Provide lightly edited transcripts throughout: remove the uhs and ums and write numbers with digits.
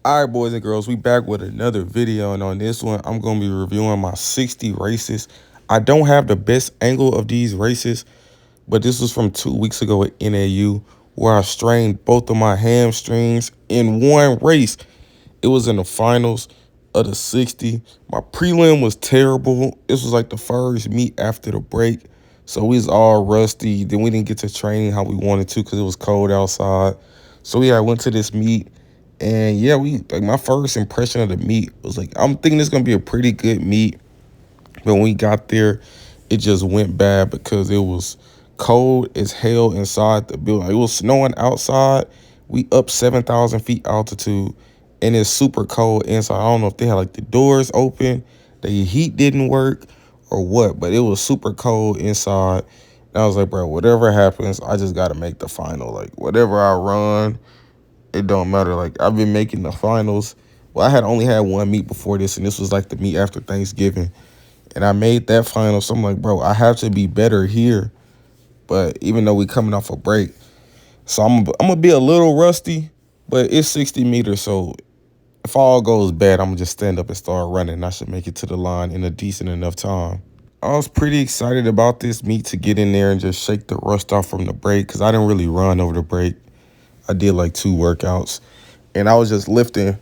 All right, boys and girls, we back with another video, and on this one, I'm going to be reviewing my 60 races. I don't have the best angle of these races, but this was from 2 weeks ago at NAU, where I strained both of my hamstrings in one race. It was in the finals of the 60. My prelim was terrible. This was like the first meet after the break, so we was all rusty. Then we didn't get to training how we wanted to because it was cold outside. So yeah, I went to this meet. And yeah, my first impression of the meet was like, I'm thinking it's gonna be a pretty good meet. But when we got there, it just went bad because it was cold as hell inside the building. It was snowing outside. We up 7,000 feet altitude, and it's super cold inside. I don't know if they had like the doors open, the heat didn't work, or what, but it was super cold inside. And I was like, bro, whatever happens, I just gotta make the final. Like whatever I run, it don't matter. Like I've been making the finals. Well, I had only had one meet before this, and this was like the meet after Thanksgiving. And I made that final. So I'm like, bro, I have to be better here. But even though we coming off a break, so I'm gonna be a little rusty, but it's 60 meters. So if all goes bad, I'm gonna just stand up and start running. I should make it to the line in a decent enough time. I was pretty excited about this meet to get in there and just shake the rust off from the break because I didn't really run over the break. I did like 2 workouts, and I was just lifting.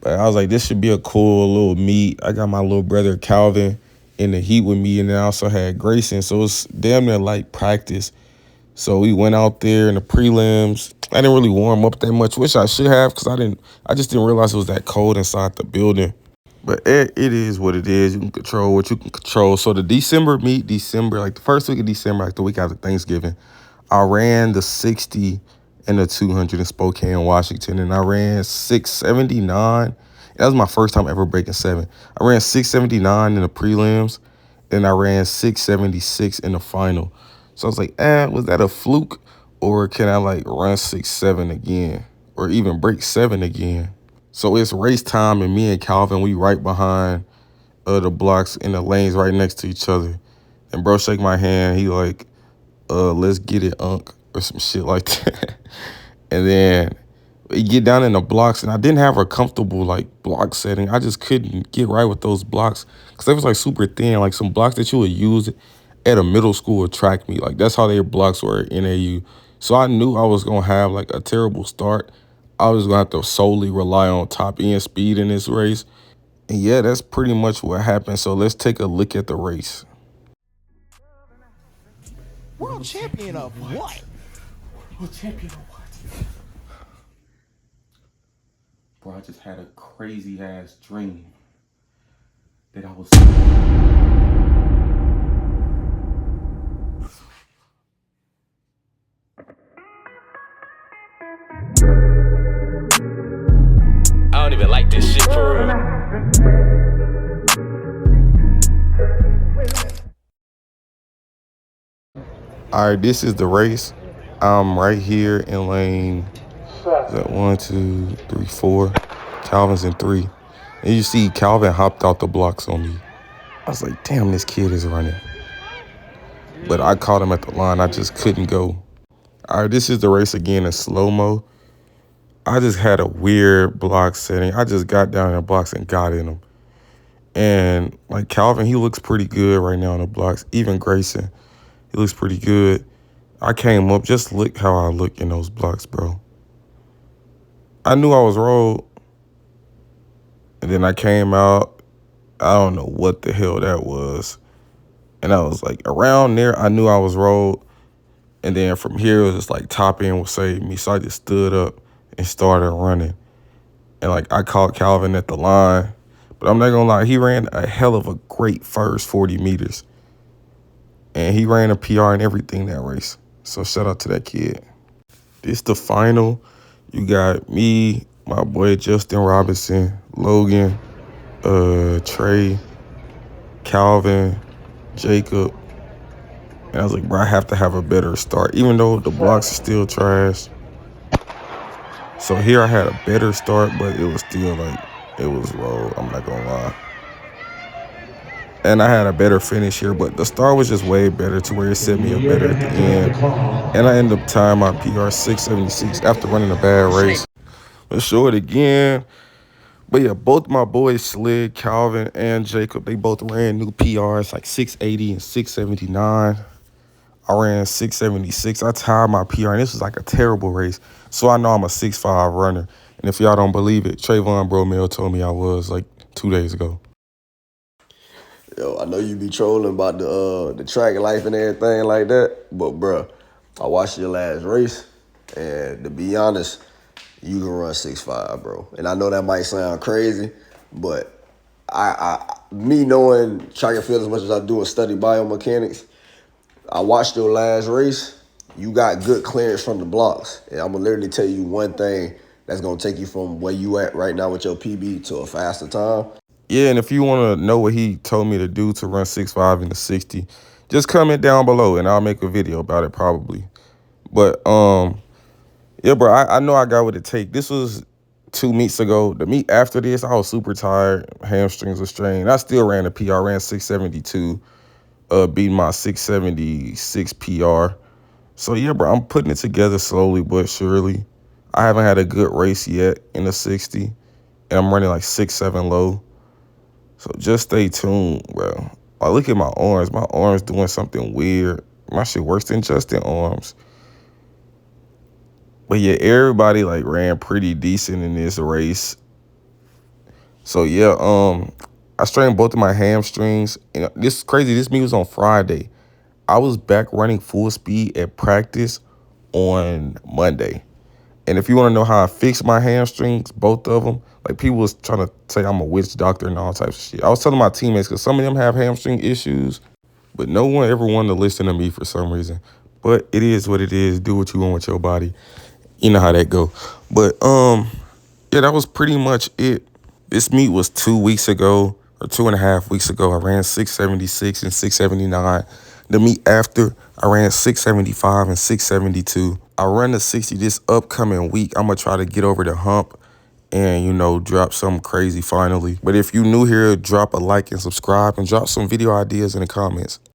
But I was like, this should be a cool little meet. I got my little brother Calvin in the heat with me, and then I also had Grayson. So it's damn near like practice. So we went out there in the prelims. I didn't really warm up that much, which I should have, because I just didn't realize it was that cold inside the building. But it is what it is. You can control what you can control. So the December meet, like the first week of December, like the week after Thanksgiving, I ran the 60 and the 200 in Spokane, Washington, and I ran 679. That was my first time ever breaking 7. I ran 679 in the prelims, and I ran 676 in the final. So I was like, was that a fluke, or can I like run 6-7 again, or even break 7 again? So it's race time, and me and Calvin, we right behind the blocks in the lanes right next to each other. And bro shake my hand. He like, let's get it, Unc, or some shit like that. And then we get down in the blocks, and I didn't have a comfortable like block setting. I just couldn't get right with those blocks because they was like super thin, like some blocks that you would use at a middle school track meet. Like that's how their blocks were at NAU. So I knew I was gonna have like a terrible start. I was gonna have to solely rely on top end speed in this race. And yeah, that's pretty much what happened. So let's take a look at the race. World champion of what? World champion of what? Bro, I just had a crazy ass dream that I was. I don't even like this shit for real. All right, this is the race. I'm right here in lane, is that 1, 2, 3, 4. Calvin's in 3. And you see Calvin hopped out the blocks on me. I was like, damn, this kid is running. But I caught him at the line. I just couldn't go. All right, this is the race again in slow-mo. I just had a weird block setting. I just got down in the blocks and got in them. And like Calvin, he looks pretty good right now in the blocks. Even Grayson, he looks pretty good. I came up, just look how I look in those blocks, bro. I knew I was rolled. And then I came out. I don't know what the hell that was. And I was like, around there, I knew I was rolled. And then from here, it was just like top end would save me. So I just stood up and started running. And like I caught Calvin at the line. But I'm not gonna lie, he ran a hell of a great first 40 meters. And he ran a PR and everything that race. So shout out to that kid. This the final. You got me, my boy Justin Robinson, Logan, Trey, Calvin, Jacob. And I was like, bro, I have to have a better start, even though the blocks are still trash. So here I had a better start, but it was still like, it was rolled, I'm not gonna lie. And I had a better finish here, but the start was just way better to where it set me up better at the end. And I ended up tying my PR 676 after running a bad race. Let's show it again. But yeah, both my boys, Slid, Calvin, and Jacob, they both ran new PRs like 680 and 679. I ran 676. I tied my PR, and this was like a terrible race. So I know I'm a 6'5" runner. And if y'all don't believe it, Trayvon Bromell told me I was like 2 days ago. Yo, I know you be trolling about the track life and everything like that, but bruh, I watched your last race, and to be honest, you can run 6'5", bro. And I know that might sound crazy, but me knowing track and field as much as I do and study biomechanics, I watched your last race. You got good clearance from the blocks, and I'm gonna literally tell you one thing that's gonna take you from where you at right now with your PB to a faster time. Yeah, and if you want to know what he told me to do to run 6'5" in the 60, just comment down below, and I'll make a video about it probably. But yeah, bro, I know I got what it take. This was 2 meets ago. The meet after this, I was super tired. Hamstrings were strained. I still ran a PR. Ran 672, beating my 676 PR. So yeah, bro, I'm putting it together slowly but surely. I haven't had a good race yet in the 60, and I'm running like 6'7" low. So just stay tuned, bro. I look at my arms. My arms doing something weird. My shit worse than Justin arms. But yeah, everybody like ran pretty decent in this race. So yeah, I strained both of my hamstrings. And this is crazy. This meet was on Friday. I was back running full speed at practice on Monday. And if you want to know how I fixed my hamstrings, both of them, like people was trying to say I'm a witch doctor and all types of shit. I was telling my teammates because some of them have hamstring issues, but no one ever wanted to listen to me for some reason. But it is what it is. Do what you want with your body. You know how that go. But yeah, that was pretty much it. This meet was 2 weeks ago or 2.5 weeks ago. I ran 676 and 679. The meet after, I ran 675 and 672. I run the 60 this upcoming week. I'm going to try to get over the hump and, you know, drop something crazy finally. But if you new here, drop a like and subscribe and drop some video ideas in the comments.